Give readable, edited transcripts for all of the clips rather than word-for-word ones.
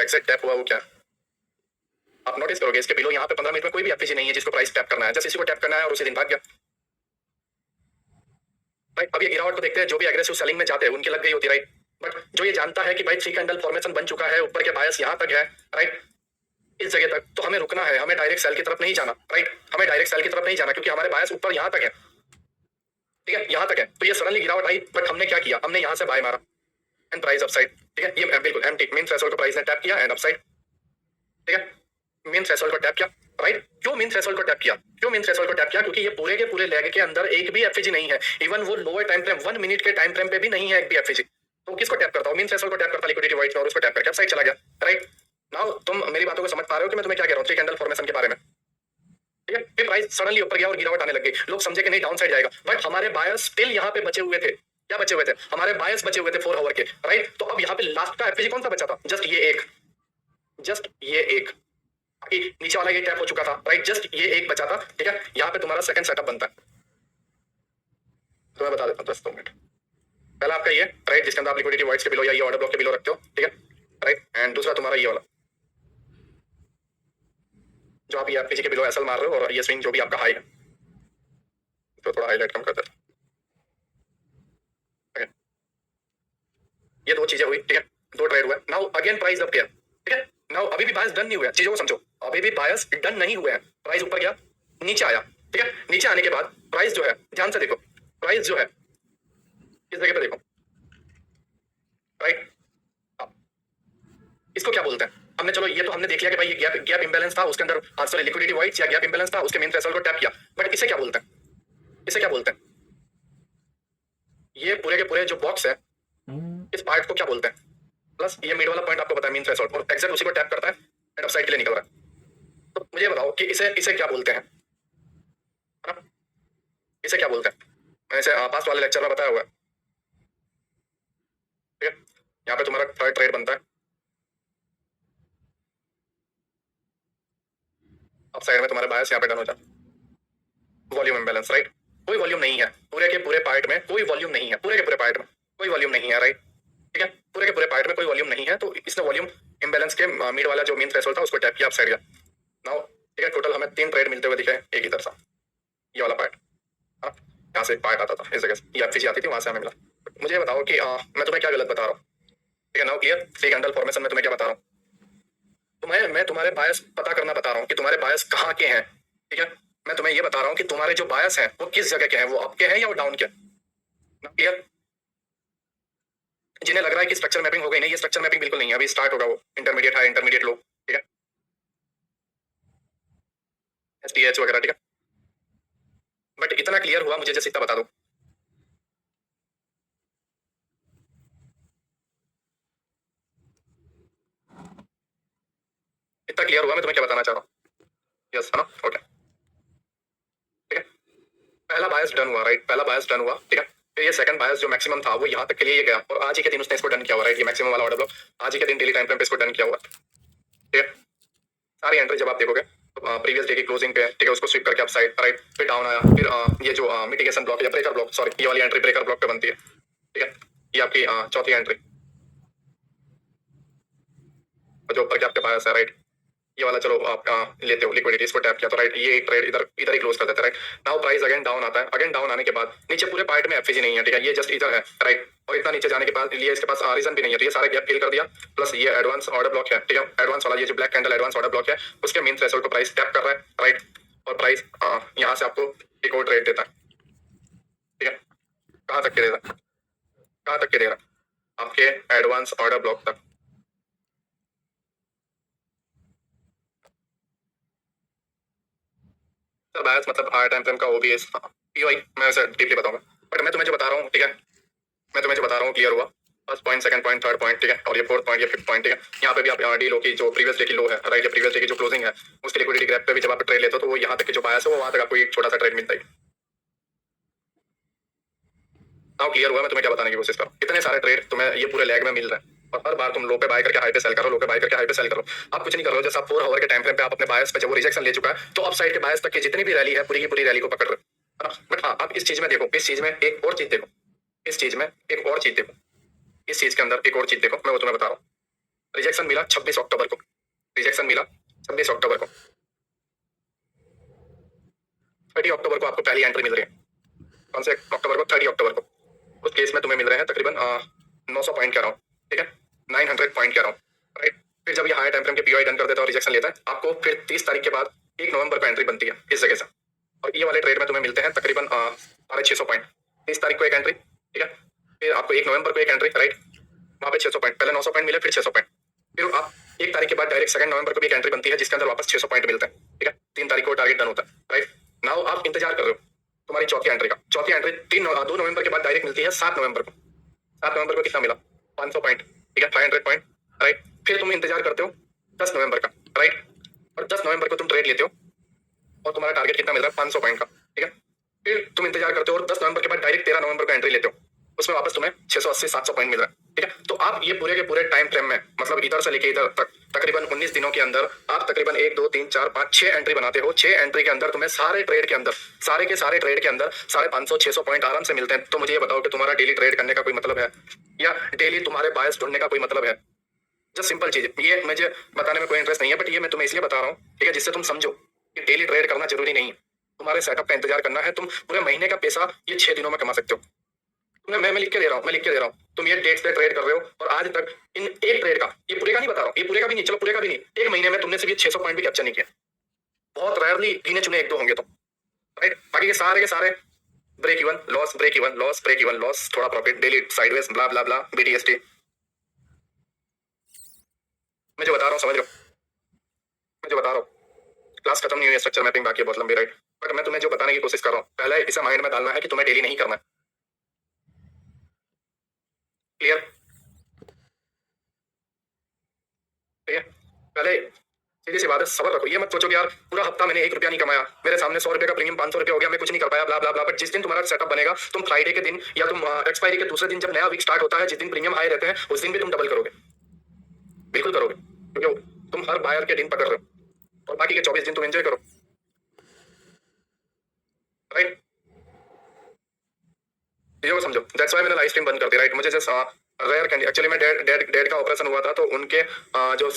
Exact tap हुआ वो क्या, आप नोटिस करोगे इसके बिलो यहाँ पे 15 मिनट में कोई भी एफपीजी नहीं है जिसको प्राइस टैप करना है, जस्ट इसी को टैप करना है और उसी दिन भाग गया। राइट, अब ये गिरावट को देखते हैं, जो भी एग्रेसिव सेलिंग में जाते हैं उनकी लग गई होती है, राइट। बट जो ये जानता है कि भाई 3 कैंडल फॉर्मेशन बन चुका है, ऊपर के बायस यहाँ तक है, राइट, इस जगह तक, तो हमें रुकना है, हमें डायरेक्ट सेल की तरफ नहीं जाना, राइट, हमें डायरेक्ट सेल की तरफ नहीं जाना क्योंकि हमारे बायस ऊपर यहाँ तक है, ठीक है, यहाँ तक है। तो ये सडनली गिरावट आई, बट हमने क्या किया, हमने यहाँ से बाय मारा एंड प्राइस अपसाइड, ठीक है, ये बिल्कुल एम्प्टी मेन थ्रेशोल्ड को प्राइस ने टैप किया एंड अपसाइड, ठीक है, मेन थ्रेशोल्ड को टैप किया, राइट। क्यों मेन थ्रेशोल्ड को टैप किया, क्यों मेन थ्रेशोल्ड को टैप किया, क्योंकि ये पूरे के पूरे लेग के अंदर एक भी एफईजी नहीं है, इवन वो लोअर टाइम फ्रेम 1 मिनट के टाइम फ्रेम पे भी नहीं है एक भी एफईजी। तो किसको टैप करता हूं, मेन थ्रेशोल्ड को टैप करता लिक्विडिटी वाइट और उसको टैप करके अपसाइड चला गया, राइट। नाउ तुम मेरी बातों को समझ पा रहे हो कि मैं तुम्हें क्या कह रहा हूं 3 कैंडल फॉर्मेशन के बारे में, ठीक है। फिर प्राइस सडनली ऊपर गया और गिरावट आने लग गई, लोग समझे कि नहीं डाउन साइड जाएगा, बट हमारे बायर्स स्टिल यहाँ पे बचे हुए थे, क्या बचे हुए थे, हमारे बायर्स बचे हुए थे 4 आवर के, राइट। तो अब यहाँ पे लास्ट का एफईजी कौन सा बचा था, जस्ट ये एक, जस्ट ये एक, नीचे वाला ये टैप हो चुका था, राइट, जस्ट ये एक बचा था, ठीक है। यहाँ पे तुम्हारा सेकंड सेटअप बनता है, तो मैं बता देता हूँ 10 मिनट। पहला आपका ये, राइट, जिसके अंदर आप लिक्विडिटी वाइट्स के बिलो या ये ऑर्डर ब्लॉक के बिलो रखते हो, ठीक है, राइट। एंड दूसरा तुम्हारा ये वाला जो आप ये एफपीजी के बिलो एसएल मार रहे हो, और ये स्विंग जो भी आपका हाई है, तो थोड़ा हाईलाइट कम कर देता, ठीक है। ये दो चीजें हुई, ठीक है, 2 ट्रेड हुए। नाउ अगेन प्राइस अप गया, ठीक है। नाउ अभी भी बायस डन नहीं हुआ है, चीजों को समझो, अभी भी बायस डन नहीं हुए हैं, प्राइस ऊपर गया, नीचे आया, ठीक है। नीचे आने के बाद प्राइस जो है, ध्यान से देखो, प्राइस जो है इस जगह पे देखो, राइट, इसको क्या बोलते हैं, हमने चलो ये तो हमने देख लिया कि भाई ये गैप इंबैलेंस था, उसके अंदर सॉरी लिक्विडिटी वाइट्स या गैप इंबैलेंस था, उसके मेन थ्रेशोल्ड को टैप किया, बट इसे क्या बोलते हैं, इसे क्या बोलते हैं, ये पूरे के पूरे जो बॉक्स है इस पार्ट को क्या बोलते हैं, प्लस ये मिड वाला पॉइंट आपको पता है मेन थ्रेशोल्ड, और एग्जैक्ट उसी को टैप करता है एंड अपसाइड के लिए निकल रहा है। तो मुझे बताओ कि इसे इसे क्या बोलते हैं, इसे क्या बोलते हैं, मैंने इसे पास्ट वाले लेक्चर में बताया हुआ है, ठीक है। यहाँ पे तुम्हारा थर्ड ट्रेड बनता है, अब साइड में तुम्हारे बायस यहाँ पे डन हो जाता है, वॉल्यूम इम्बैलेंस, राइट, कोई वॉल्यूम नहीं है पूरे के पूरे पार्ट में, कोई वॉल्यूम नहीं है पूरे के पूरे पार्ट में, कोई वॉल्यूम नहीं है, राइट, ठीक है, पूरे के पूरे पार्ट में कोई वॉल्यूम नहीं है। तो इसने वॉल्यूम इम्बैलेंस के मिड वाला जो मेन थ्रेशोल्ड था उसको टैप किया, अप साइड गया। नाउ ठीक है, टोटल हमें 3 ट्रेड मिलते हुए दिखे एक ही तरह से, ये वाला पार्ट, हाँ, यहाँ से एक पार्ट आता था इस जगह से, ये एफपीजी आती थी, वहां से हमें मिला। मुझे बताओ कि मैं तुम्हें क्या गलत बता रहा हूँ, ठीक है। नाउ क्लियर, 3 कैंडल फॉर्मेशन में तुम्हें क्या बता रहा हूँ, तुम्हें मैं तुम्हारे बायस पता करना बता रहा हूँ कि तुम्हारे बायस कहाँ के हैं, ठीक है। मैं तुम्हें ये बता रहा हूँ कि तुम्हारे जो बायस हैं वो किस जगह के हैं, वो अप के हैं या वो डाउन के, क्लियर। जिन्हें लग रहा है कि स्ट्रक्चर मैपिंग हो गई, नहीं, ये स्ट्रक्चर मैपिंग बिल्कुल नहीं है, अभी स्टार्ट होगा वो इंटरमीडिएट हाई इंटरमीडिएट लो, ठीक है, एसटीएच वगैरह, ठीक है। बट इतना क्लियर हुआ मुझे, जैसे इतना बता दो, इतना क्लियर हुआ मैं तुम्हें क्या बताना चाह रहा हूँ, यस है ना, ओके, ठीक है। पहला बायस डन हुआ, राइट, पहला बायस डन हुआ, ठीक है। फिर ये सेकंड बायस जो मैक्सिमम था वो यहाँ तक के लिए ये गया, और आज ही के दिन उसने इसको डन किया हुआ, राइट, ये मैक्सिमम वाला ऑर्डर ब्लॉक आज ही के दिन डेली टाइम फ्रेम पे इसको डन किया हुआ, ठीक है। सारी एंट्री जब आप देखोगे तो प्रीवियस डे की क्लोजिंग पे, ठीक है, उसको स्विप करके अप साइड, राइट, फिर डाउन आया, फिर ये जो मिटिगेशन ब्लॉक या ब्रेकर ब्लॉक, सॉरी, ये वाली एंट्री ब्रेकर ब्लॉक पे बनती है, ठीक है। ये आपकी चौथी एंट्री, जो ऊपर के आपके पास है, राइट, ये वाला चलो आप लेते हो लिक्विडिटी, इसको टैप किया तो राइट, ये एक ट्रेड इधर इधर ही क्लोज कर देते हैं, right. Now price again down आता है, अगेन डाउन आने के बाद नीचे पूरे पार्ट में एफईजी नहीं है, ठीक है, ये जस्ट इधर है, राइट, और इतना नीचे जाने के बाद लिए इसके पास रीजन भी नहीं है, तो ये सारे गैप फिल कर दिया, प्लस ये एडवांस ऑर्डर ब्लॉक है, ठीक है, एडवांस वाला ये जो black candle advance order block है उसके मेन थ्रेशोल्ड को प्राइस टैप कर रहा है, राइट, और प्राइस यहाँ से आपको एक और ट्रेड देता है, ठीक है। कहाँ तक के दे रहा है, कहाँ तक के दे रहा है, आपके एडवांस ऑर्डर ब्लॉक तक, बायस मतलब हायर टाइम फ्रेम का ओबीएस पीवाई, मैं उसे डीपली बताऊंगा, बट मैं तुम्हें जो बता रहा हूँ, ठीक है, मैं तुम्हें जो बता रहा हूँ क्लियर हुआ, first point, second point, third point, ठीक है, और ये फोर्थ पॉइंट, ये फिफ्थ पॉइंट, ठीक है। यहाँ पे भी आप डी लो की जो प्रीवियस डे की लो है, राइट, या प्रीवियस डे की जो क्लोजिंग है उसके लिक्विडिटी ग्रैप पे भी जब आप ट्रेड लेते हो तो वो यहाँ तक की जो बायस है वो वहां तक आपको एक छोटा सा ट्रेड मिलता है। नाउ क्लियर हुआ मैं तुम्हें क्या बताने की कोशिश कर रहा हूँ, इतने सारे ट्रेड तुम्हें ये पूरे लेग में मिल रहे हैं, और हर बार तुम लो पे बाय करके हाई पे सेल करो, लो पे बाय करके हाई पे सेल करो, आप कुछ नहीं कर रहे हो, जैसे आप 4 आवर के टाइम फ्रेम पे आप अपने बायस पे जब वो रिजेक्शन ले चुका है तो अप साइड के बायस तक की जितनी भी रैली है पूरी की पूरी रैली को पकड़ रहे हो, बट हाँ आप इस चीज में देखो, इस चीज में एक और चीज देखो, इस चीज में एक और चीज देखो, इस चीज के अंदर एक और चीज देखो, मैं वो तुम्हें बता रहा हूँ, रिजेक्शन मिला 26 अक्टूबर को, रिजेक्शन मिला 26 अक्टूबर को। 30 अक्टूबर को आपको पहली एंट्री मिल रही है। कौन से अक्टूबर को? 30 अक्टूबर को। उस केस में तुम्हें मिल रहे हैं तकरीबन 900 पॉइंट कह रहा हूँ, ठीक है, 900 पॉइंट कह रहा हूँ, राइट। फिर जब ये हायर टाइम फ्रेम के पीओआई डन कर देता है और रिजेक्शन लेता है, आपको फिर 30 तारीख के बाद 1 नवंबर को एंट्री बनती है इस जगह से, और ये वाले ट्रेड में तुम्हें मिलते हैं तकरीबन 650 पॉइंट। 30 तारीख को एक एंट्री, ठीक है, फिर आपको 1 नवंबर को एक एंट्री, राइट, वहाँ पे 600 पॉइंट, पहले 900 पॉइंट मिले, फिर 600 पॉइंट, फिर आप 1 तारीख के बाद डायरेक्ट 2 नवंबर को भी एक एंट्री बनती है जिसके अंदर वापस 600 पॉइंट मिलते हैं, ठीक है। 3 तारीख को टारगेट डन होता है, राइट। नाउ आप इंतजार कर रहे हो तुम्हारी चौथी एंट्री का। चौथी एंट्री 2 नवंबर के बाद डायरेक्ट मिलती है 7 नवंबर को। 7 नवंबर को कितना मिला? 500 पॉइंट, ठीक है, 500 पॉइंट, राइट। फिर तुम इंतजार करते हो 10 नवंबर का, राइट, और 10 नवंबर को तुम ट्रेड लेते हो और तुम्हारा टारगेट कितना मिल रहा है? 500 पॉइंट का, ठीक है। फिर तुम इंतजार करते हो और 10 नवंबर के बाद डायरेक्ट 13 नवंबर को एंट्री लेते हो, उसमें वापस तुम्हें 680-700 पॉइंट मिल रहा है, ठीक है। तो आप ये पूरे के पूरे टाइम फ्रेम में, मतलब इधर से लेके इधर तक तकरीबन 19 दिनों के अंदर आप तकरीबन 1 2 3 4 5 6 एंट्री बनाते हो। 6 एंट्री के अंदर तुम्हें सारे ट्रेड के अंदर, सारे के सारे ट्रेड के अंदर 550-600 पॉइंट आराम से मिलते हैं। तो मुझे ये बताओ कि तुम्हारा डेली ट्रेड करने का कोई मतलब है, या डेली तुम्हारे बायस ढूंढने का कोई मतलब है? जस्ट सिंपल चीज, ये मुझे बताने में कोई इंटरेस्ट नहीं है, बट ये मैं तुम्हें इसलिए बता रहा हूँ, ठीक है, जिससे तुम समझो कि डेली ट्रेड करना जरूरी नहीं है, तुम्हारे सेटअप का इंतजार करना है। तुम पूरे महीने का पैसा ये 6 दिनों में कमा सकते हो। मैं लिख के दे रहा हूँ, मैं लिख के दे रहा हूँ। तुम ये डेट्स पे ट्रेड कर रहे हो और आज तक इन एक ट्रेड का, ये पूरे का नहीं बता रहा हूँ, ये पूरे का भी नहीं, चलो पूरे का भी नहीं, एक महीने में तुमने सिर्फ ये 600 पॉइंट भी कैप्चर नहीं किया। बहुत रेयरली गिने चुने 1 2 होंगे तो, राइट। बाकी के सारे break even loss, break even loss, break even loss, थोड़ा profit, daily sideways, blah blah blah, BTST. मैं जो बता रहा हूँ समझ रहे हो? मैं जो बता रहा हूँ, क्लास खत्म नहीं हुई है, स्ट्रक्चर मैपिंग बाकी है बहुत लंबी, राइट। बट मैं तुम्हें जो बताने की कोशिश कर रहा हूँ, पहले इसे माइंड में डालना है कि तुम्हें डेली नहीं करना है। क्लियर? ठीक है, पहले सीधी सी बात है, सबर रखो। ये मत सोचो कि यार पूरा हफ्ता मैंने 1 रुपया नहीं कमाया, मेरे सामने 100 रुपए का प्रीमियम 500 रुपया हो गया, मैं कुछ नहीं कर पाया, ब्ला ब्ला ब्ला। बट जिस दिन तुम्हारा सेटअप बनेगा, तुम फ्राइडे के दिन या तुम एक्सपायरी के दूसरे दिन, जब नया वीक स्टार्ट होता है, जिस दिन प्रीमियम हाई रहते हैं, उस दिन भी तुम डबल करोगे, बिल्कुल करोगे, क्योंकि तुम हर बायर के दिन पकड़ रहे हो और बाकी के 24 दिन तुम एंजॉय करो, राइट। चीजों को समझो, दैट्स व्हाई मैंने लाइव स्ट्रीम बंद कर दी, राइट। मुझे जस्ट रेयर कैंडी, एक्चुअली मैं डैड का ऑपरेशन हुआ था, तो उनके जो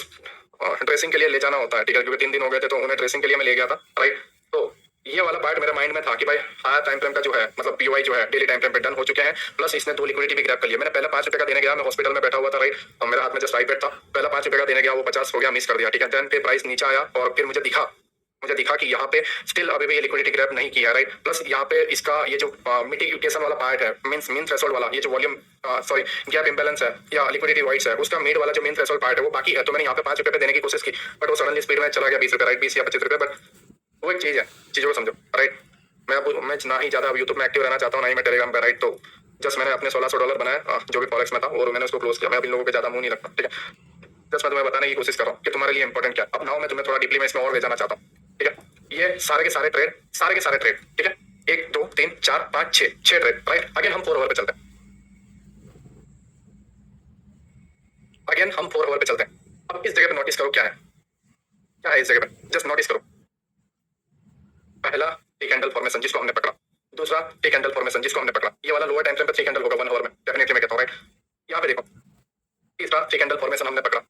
ड्रेसिंग के लिए ले जाना होता है, ठीक है, क्योंकि 3 दिन हो गए थे, तो उन्हें ड्रेसिंग के लिए मैं ले गया था, राइट। तो ये वाला पार्ट मेरे माइंड में था कि भाई हायर टाइम फ्रेम का जो है, मतलब पीओआई जो है डेली टाइम फ्रेम पे डन हो चुके हैं, प्लस इसने 2 लिक्विडिटी भी ग्रैब कर लिया। मैंने पहले 5 रुपए का देने गया, मैं हॉस्पिटल में बैठा हुआ था, राइट, और मेरे हाथ में जस्ट आईपैड था। पहला 5 रुपए का देने गया, वो 50 हो गया, मिस कर दिया, ठीक है। देन फिर प्राइस नीचे आया और फिर मुझे दिखा कि यहाँ पे स्टिल अभी भी ये लिक्विडिटी ग्रैब नहीं किया, राइट। प्लस यहाँ पे इसका ये जो मिटिगेशन वाला पार्ट है, मीन थ्रेशोल्ड वाला, ये जो वॉल्यूम सॉरी गैप इंबैलेंस है या लिक्विडिटी वाइड्स है, उसका मिड वाला जो मेन थ्रेशोल्ड पार्ट है वो बाकी है। तो मैंने यहाँ पे 5 रुपए पे देने की कोशिश की, बट वो सडनली स्पीड में चला गया 20 रुपए, राइट, 20 या 25 रुपए। बट वो एक चीज है, चीजों को समझो, राइट। मैं ना ही ज्यादा यूट्यूब में एक्टिव रहना चाहता हूँ, ना ही मैं टेलीग्राम पे, राइट। तो जस्ट मैंने अपने $1600 बनाया जो भी फॉरेक्स में था, और मैंने उसको क्लोज किया। मैं अब इन लोगों के ज्यादा मुंह नहीं रखता, ठीक है। जस्ट मैं तुम्हें बताने की कोशिश कर रहा हूँ कि तुम्हारे लिए इंपॉर्टेंट क्या है। अब नाउ मैं तुम्हें थोड़ा डीपली में इसमें और ले जाना चाहता हूँ, ठीक है। ये सारे के सारे ट्रेड, ठीक है, 1 2 3 4 5 6 ट्रेड, राइट। अगेन हम 4 ओवर पे चलते हैं, अगेन हम 4 ओवर पे चलते हैं। अब इस जगह पे नोटिस करो क्या है, क्या है इस जगह पे, जस्ट नोटिस करो। पहला टी कैंडल फॉर्मेशन जिसको हमने पकड़ा, दूसरा टी कैंडल फॉर्मेशन जिसको हमने पकड़ा, ये वाला लोअर टाइम फ्रेम पे 3 कैंडल होगा 1 आवर में, डेफिनेटली मैं कहता हूँ, राइट। यहाँ पे देखो, तीसरा 3 कैंडल फॉर्मेशन हमने पकड़ा,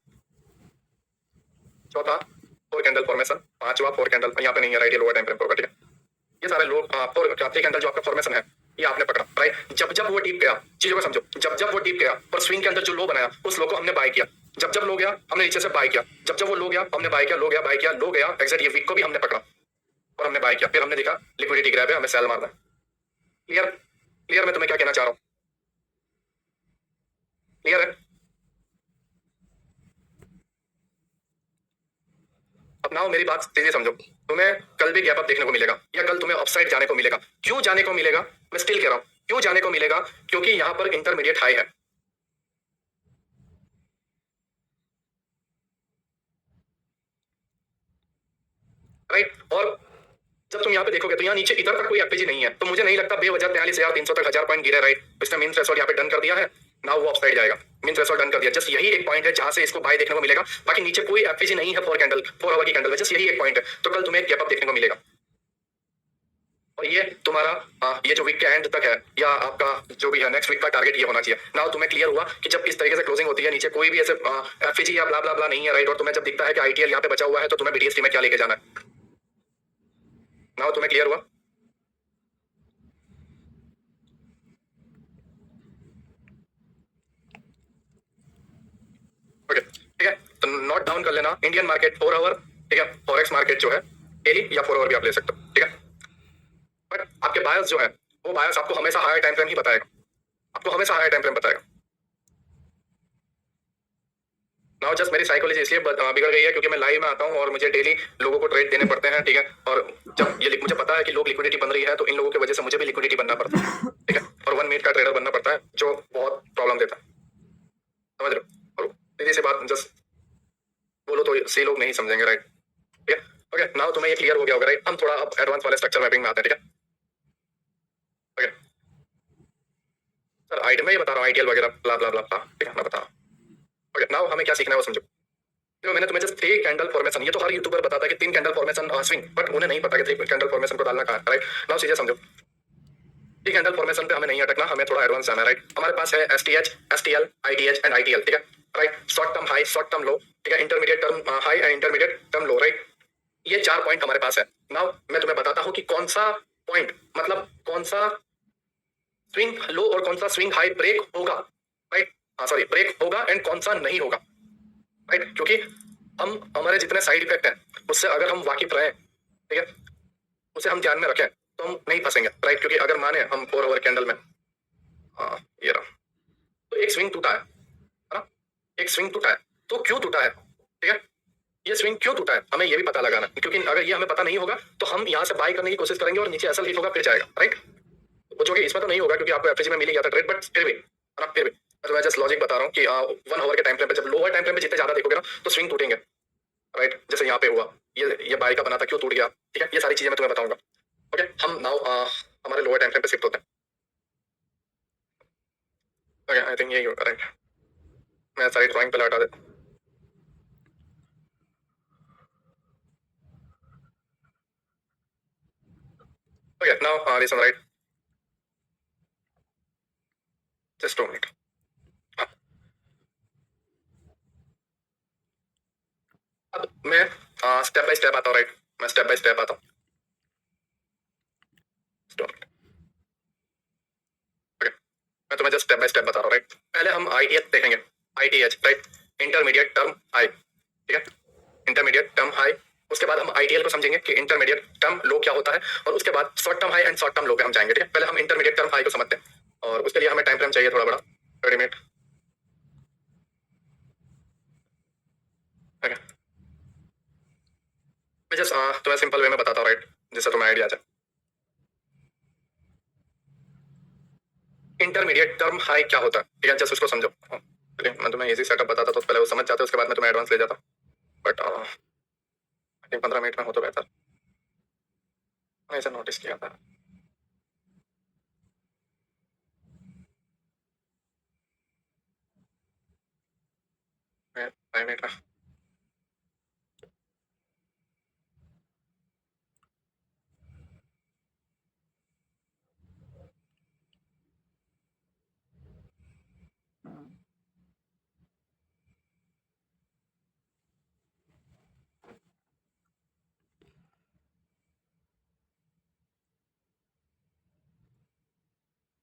चौथा 4 कैंडल फॉर्मेशन, पांचवा 4 कैंडल यहाँ पे नहीं है, राइट, ये लोअर टाइम फ्रेम पे होगा, ठीक है। ये सारे लोग 3 कैंडल जो आपका फॉर्मेशन है ये आपने पकड़ा, राइट। जब वो डीप गया, चीजों को समझो, जब वो डीप गया और स्विंग के अंदर जो लो बनाया, उस लो को हमने बाय किया। जब लो गया हमने नीचे से बाय किया, जब वो लो गया हमने बाय किया, लो गया बाय किया, लो गया, एग्जैक्ट ये वीक को भी हमने पकड़ा और हमने बाय किया। फिर हमने देखा लिक्विडिटी ग्रैब है, हमें सेल मारना है। क्लियर मैं तुम्हें क्या कहना चाह रहा हूँ, क्लियर है? अब नाउ मेरी बात तेजी समझो, तुम्हें कल भी गैप अप देखने को मिलेगा या कल तुम्हें अपसाइड जाने को मिलेगा। क्यों जाने को मिलेगा? मैं स्टिल कह रहा हूं क्यों जाने को मिलेगा, क्योंकि यहां पर इंटरमीडिएट हाई है, राइट। और जब तुम यहाँ पे देखोगे तो यहाँ नीचे इधर तक कोई एफपीजी नहीं है, तो मुझे नहीं लगता बेवजह 43,300 तक 1000 पॉइंट गिरे, राइट। इसने मीन थ्रेशोल्ड यहाँ पे डन कर दिया है, नाउ वो अपसाइड जाएगा, मीन थ्रेशोल्ड डन कर दिया। जस्ट यही एक पॉइंट है जहां से इसको बाय देखने को मिलेगा, बाकी नीचे कोई एफपीजी नहीं है 4 आवर की कैंडल में, जस्ट यही एक पॉइंट है। तो कल तुम्हें गैप अप देखने को मिलेगा और ये तुम्हारा ये जो वीक के एंड तक है या आपका जो भी है नेक्स्ट वीक का टारगेट ये होना चाहिए। नाउ तुम्हें क्लियर हुआ कि जब इस तरीके से क्लोजिंग होती है नीचे कोई भी ऐसे एफजी या ब्ला ब्ला ब्ला नहीं है, राइट, और तुम्हें जब दिखता है कि आईटीएल यहाँ पे बचा हुआ है तो तुम्हें बीटीएसटी में क्या लेके जाना है। नाउ तुम्हें क्लियर हुआ। ओके ठीक है, तो नोट डाउन कर लेना इंडियन मार्केट 4 आवर, ठीक है, फॉरेक्स मार्केट जो है डेली या 4 आवर भी आप ले सकते हो, ठीक है। बट आपके बायस जो है वो बायस आपको हमेशा हायर टाइम फ्रेम ही बताएगा, आपको हमेशा हायर टाइम फ्रेम बताएगा। नाउ जस्ट मेरी साइकोलॉजी इसलिए बिगड़ गई है क्योंकि मैं लाइव में आता हूँ और मुझे डेली लोगों को ट्रेड देने पड़ते हैं, ठीक है, और जब ये मुझे पता है कि लोग लिक्विडिटी बन रही है तो इन लोगों की वजह से मुझे भी लिक्विडिटी बनना पड़ता है, ठीक है, और 1 मिनट का ट्रेडर बनना पड़ता है जो बहुत प्रॉब्लम देता है, समझ रहे हो। और सीधी सी बात जस्ट बोलो तो सही लोग नहीं समझेंगे, राइट, ठीक है। ओके नाउ तुम्हें ये क्लियर हो गया होगा, राइट। हम थोड़ा अब एडवांस वाले स्ट्रक्चर मैपिंग में आते हैं, ठीक है। ओके सर आईडी मैं ये बता रहा हूँ आईटीएल वगैरह ब्ला ब्ला ब्ला, ठीक है, मैं बता रहा हूँ। ओके नाउ हमें क्या सीखना है वो समझो। जो मैंने तुम्हें जस्ट 3 कैंडल फॉर्मेशन, ये तो हर यूट्यूबर बताता है कि 3 कैंडल फॉर्मेशन स्विंग, बट उन्हें नहीं पता कि 3 कैंडल फॉर्मेशन को डालना कहाँ है, राइट। नाउ सीधे समझो 3 कैंडल फॉर्मेशन पे हमें नहीं अटकना, हमें थोड़ा एडवांस जाना है, राइट। हमारे पास है STH, STL, ITH and ITL, ठीक है, right. Short term high, short term लो, ठीक है, intermediate term high and intermediate term low, right. ये 4 पॉइंट हमारे पास है। नाउ मैं तुम्हें बताता हूँ कि कौन सा पॉइंट मतलब कौन सा स्विंग लो और कौन सा स्विंग हाई ब्रेक होगा, राइट, हाँ सॉरी ब्रेक होगा एंड कौन सा नहीं होगा, राइट। क्योंकि हम हमारे जितने साइड इफेक्ट हैं उससे अगर हम वाकिफ रहे, ठीक है, उसे हम ध्यान में रखें तो हम नहीं फंसेंगे, राइट। क्योंकि अगर माने हम 4 आवर कैंडल में हाँ ये रहा तो एक स्विंग टूटा है ना, एक स्विंग टूटा है तो क्यों टूटा है, ठीक है, ये स्विंग क्यों टूटा है हमें ये भी पता लगाना है। क्योंकि अगर ये हमें पता नहीं होगा तो हम यहाँ से बाय करने की कोशिश करेंगे और नीचे असल हिट होगा फिर जाएगा, राइट। वो जो कि इसमें तो नहीं होगा क्योंकि आपको एफएजी में मिल ही गया था ट्रेड, बट फिर भी है ना, फिर भी तो मैं जस्ट लॉजिक बता रहा हूँ कि 1 आवर के टाइम फ्रेम पे जब लोअर टाइम फ्रेम पे जितने ज्यादा देखोगे ना तो स्विंग टूटेंगे, राइट। जैसे यहाँ पे हुआ ये बाय का बना था क्यों टूट गया, ठीक है, ये सारी चीजें मैं तुम्हें बताऊंगा। ओके हम नाउ हमारे लोअर टाइम फ्रेम पे शिफ्ट होते हैं। ओके आई थिंक यही होगा, राइट। मैं सारी ड्राइंग पहले हटा देता हूँ। Okay now listen, right, just 2 minute. अब मैं स्टेप बाय स्टेप आता हूँ, राइट, मैं स्टेप बाय स्टेप आता हूँ। मैं तुम्हें जस्ट स्टेप बाय स्टेप बता रहा हूँ, राइट। पहले हम आईटीएच देखेंगे, ITH, right, intermediate term high, ठीक है, इंटरमीडिएट टर्म हाई। उसके बाद हम आईटीएल को समझेंगे कि इंटरमीडिएट टर्म लो क्या होता है, और उसके बाद short term high and short term लो पे हम जाएंगे, ठीक है। पहले हम इंटरमीडिएट टर्म हाई को समझते हैं और उसके लिए हमें टाइम फ्रेम चाहिए थोड़ा बड़ा, 30 मिनट, ठीक है। मैं जस्ट तुम्हें सिंपल वे में बताता हूँ, राइट, जिससे तुम्हें आइडिया आ जाए। इंटरमीडिएट टर्म हाई क्या होता है, ठीक है, जस्ट उसको समझो। मैं तुम्हें इजी सेटअप बताता तो पहले वो समझ जाते, उसके बाद मैं तुम्हें एडवांस ले जाता, बट आई थिंक 15 मिनट में हो तो बेहतर। मैंने ऐसा नोटिस किया था। 5 मिनट में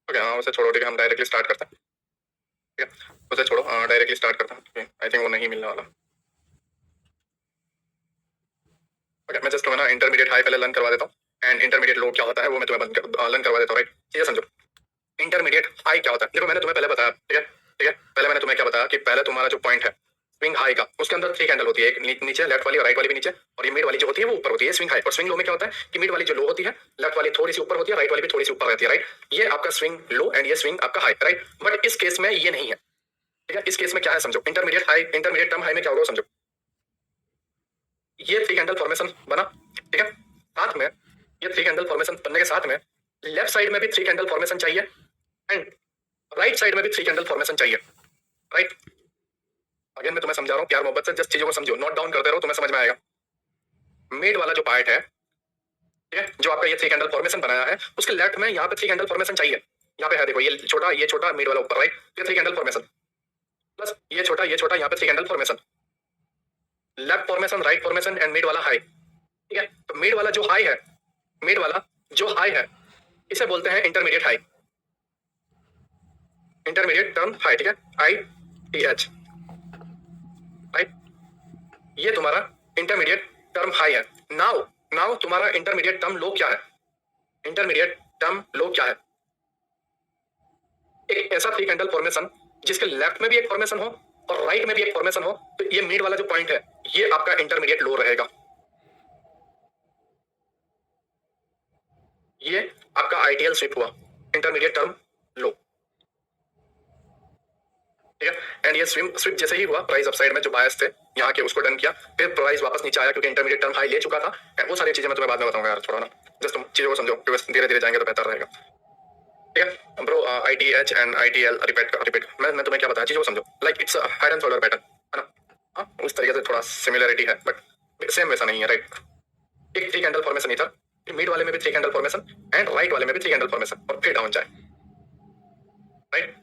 ओके हाँ उसे छोड़ो, ठीक है, हम डायरेक्टली स्टार्ट करते हैं, ठीक है, उसे छोड़ो, डायरेक्टली स्टार्ट करते हैं, आई थिंक वो नहीं मिलने वाला। ओके मैं जस्ट तुम्हें ना इंटरमीडिएट हाई पहले लर्न करवा देता हूँ एंड इंटरमीडिएट लो क्या होता है वो मैं तुम्हें लर्न करवा देता हूँ, राइट। चीजें समझो, इंटरमीडिएट हाई क्या होता है, देखो मैंने तुम्हें पहले बताया, ठीक है, ठीक है, पहले मैंने तुम्हें क्या बताया कि पहले तुम्हारा जो पॉइंट है स्विंग हाई का, उसके अंदर 3 कैंडल होती है, एक नीचे लेफ्ट वाली और राइट वाली भी नीचे, और ये मिड वाली जो होती है वो ऊपर होती है स्विंग हाई। और स्विंग लो में क्या होता है कि मिड वाली जो लो होती है लेफ्ट वाली थोड़ी सी ऊपर होती है, राइट वाली भी थोड़ी सी ऊपर रहती है, राइट। ये आपका स्विंग लो एंड ये स्विंग आपका हाई, राइट। बट इस केस में ये नहीं है, ठीक है, इस केस में क्या है समझो, intermediate high, intermediate term high में क्या होगा समझो, ये 3 कैंडल फॉर्मेशन बना, ठीक है, साथ में ये 3 कैंडल फॉर्मेशन बनने के साथ में लेफ्ट साइड में भी 3 कैंडल फॉर्मेशन चाहिए एंड राइट साइड में भी 3 कैंडल फॉर्मेशन चाहिए, राइट। अगेन मैं तुम्हें समझा रहा हूँ प्यार मोहब्बत से, जस्ट चीजों को समझो, नोट डाउन करते रहो, तुम्हें समझ में आएगा। मिड वाला जो पार्ट है ठीक है, जो आपका ये थ्री कैंडल फॉर्मेशन बनाया है उसके लेफ्ट में यहाँ पे थ्री कैंडल फॉर्मेशन चाहिए। यहाँ पे है देखो, ये छोटा मिड वाला ऊपर, राइट, ये थ्री कैंडल फॉर्मेशन प्लस ये छोटा यहाँ पे three candle formation, left formation, right formation and mid वाला हाई। ठीक है, तो मिड वाला जो हाई है, मिड वाला जो हाई है इसे बोलते हैं intermediate high, intermediate term high. ठीक है, ITH, राइट, ये तुम्हारा इंटरमीडिएट टर्म हाई है। नाउ नाउ तुम्हारा इंटरमीडिएट टर्म लो क्या है? इंटरमीडिएट टर्म लो क्या है? एक ऐसा थ्री कैंडल फॉर्मेशन जिसके लेफ्ट में भी एक फॉर्मेशन हो और राइट में भी एक फॉर्मेशन हो, तो ये मिड वाला जो पॉइंट है ये आपका इंटरमीडिएट लो रहेगा। ये आपका ITL स्विप हुआ, इंटरमीडिएट टर्म लो। ठीक है, एंड ये स्विप जैसे ही हुआ, प्राइस अपसाइड में जो बायस थे यहाँ के उसको डन किया, फिर प्राइस वापस नीचे आया क्योंकि इंटरमीडिएट टर्म हाई ले चुका था। एंड वो सारी चीजें मैं तुम्हें बाद में बताऊंगा यार, छोड़ो ना, जस्ट तुम चीजों को समझो क्योंकि धीरे धीरे जाएंगे तो बेहतर रहेगा। ठीक है bro, ITH and ITL repeat मैं तुम्हें क्या बताया, चीजों को समझो। Like its head and shoulder pattern है ना, हाँ उस तरीके से थोड़ा सिमिलरिटी है बट सेम वैसा नहीं है, राइट। एक थ्री कैंडल फॉर्मेशन इधर, मिड वाले में भी three candle formation and right वाले में भी थ्री कैंडल फॉर्मेशन और फिर डाउन जाए, राइट।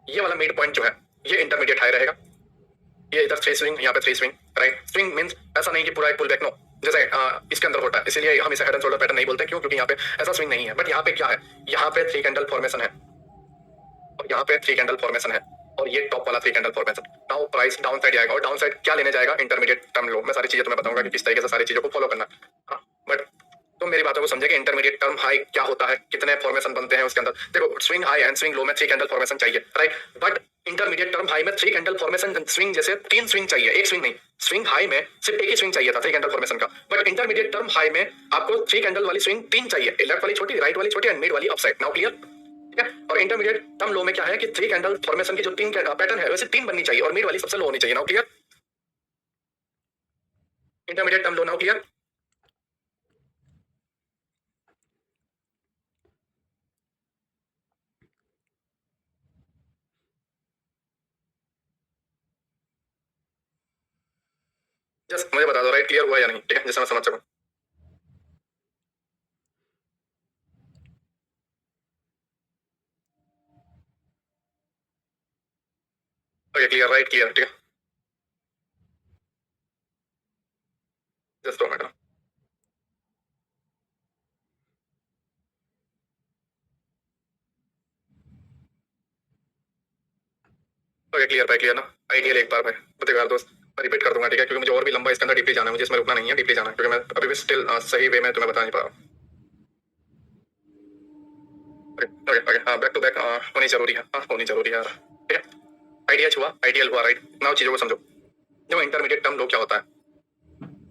ये वाला मिड पॉइंट जो है ये इंटरमीडिएट हाई रहेगा। ये इधर थ्री स्विंग, यहाँ पे three swing, right. Swing means ऐसा नहीं कि पूरा एक पुल बैक, नो, जैसे इसके अंदर होता है, इसीलिए हम इसे हेड एंड शोल्डर पैटर्न नहीं बोलते, क्यों? क्योंकि यहाँ पे ऐसा स्विंग नहीं है। बट यहाँ पे क्या है, यहाँ पे थ्री कैंडल फॉर्मेशन है और यहाँ पे थ्री कैंडल फॉर्मेशन है और ये टॉप वाला three candle formation. Now price down side जाएगा और डाउन साइड क्या लेने जाएगा, इंटरमीडिएट टर्म लो। मैं सारी चीजें तुम्हें बताऊंगा कि किस तरीके से सारी चीजों को फॉलो करना। हाँ, बट तुम मेरी बातों को समझे कि इंटरमीडिएट टर्म हाई क्या होता है, कितने फॉर्मेशन बनते हैं उसके अंदर। देखो, swing high and swing low में थ्री कैंडल फॉर्मेशन चाहिए, right. But intermediate term high में थ्री कैंडल फॉर्मेशन, स्विंग जैसे तीन स्विंग चाहिए, एक स्विंग नहीं। स्विंग हाई में सिर्फ एक ही स्विंग चाहिए था थ्री कैंडल फॉर्मेशन का, बट इंटरमीडिएट टर्म हाई में आपको थ्री कैंडल वाली स्विंग तीन चाहिए, लेफ्ट वाली छोटी, राइट वाली छोटी एंड मिड वाली अपसाइड। Now clear? ठीक है, और इंटरमीडिएट टर्म लो में क्या है कि थ्री कैंडल फॉर्मेशन की जो तीन पैटर्न है वैसे तीन बननी चाहिए और मिड वाली सबसे लो होनी चाहिए। Now clear? इंटरमीडिएट टर्म लो, नाउ क्लियर? जस्ट मुझे बता दो, राइट, क्लियर हुआ या नहीं? ठीक है, जिससे मैं समझ सकूं। Okay, clear, right, clear. ठीक है, जस्ट 2 मिनट। ओके, क्लियर भाई, क्लियर ना? आइडियल एक बार भाई बताओ दोस्त, मैं रिपीट कर दूंगा, ठीक है, क्योंकि मुझे और भी लंबा इसके अंदर डीपली जाना है, मुझे इसमें रुकना नहीं है, डीपली जाना है, क्योंकि मैं अभी भी स्टिल सही वे में तुम्हें बता नहीं पा रहा हूँ। ओके ओके, हाँ, बैक टू बैक होनी जरूरी है, हाँ होनी जरूरी है यार। ठीक है, आइडियल हुआ, राइट। नाउ चीजों को समझो, जो इंटरमीडिएट टर्म लो क्या होता है,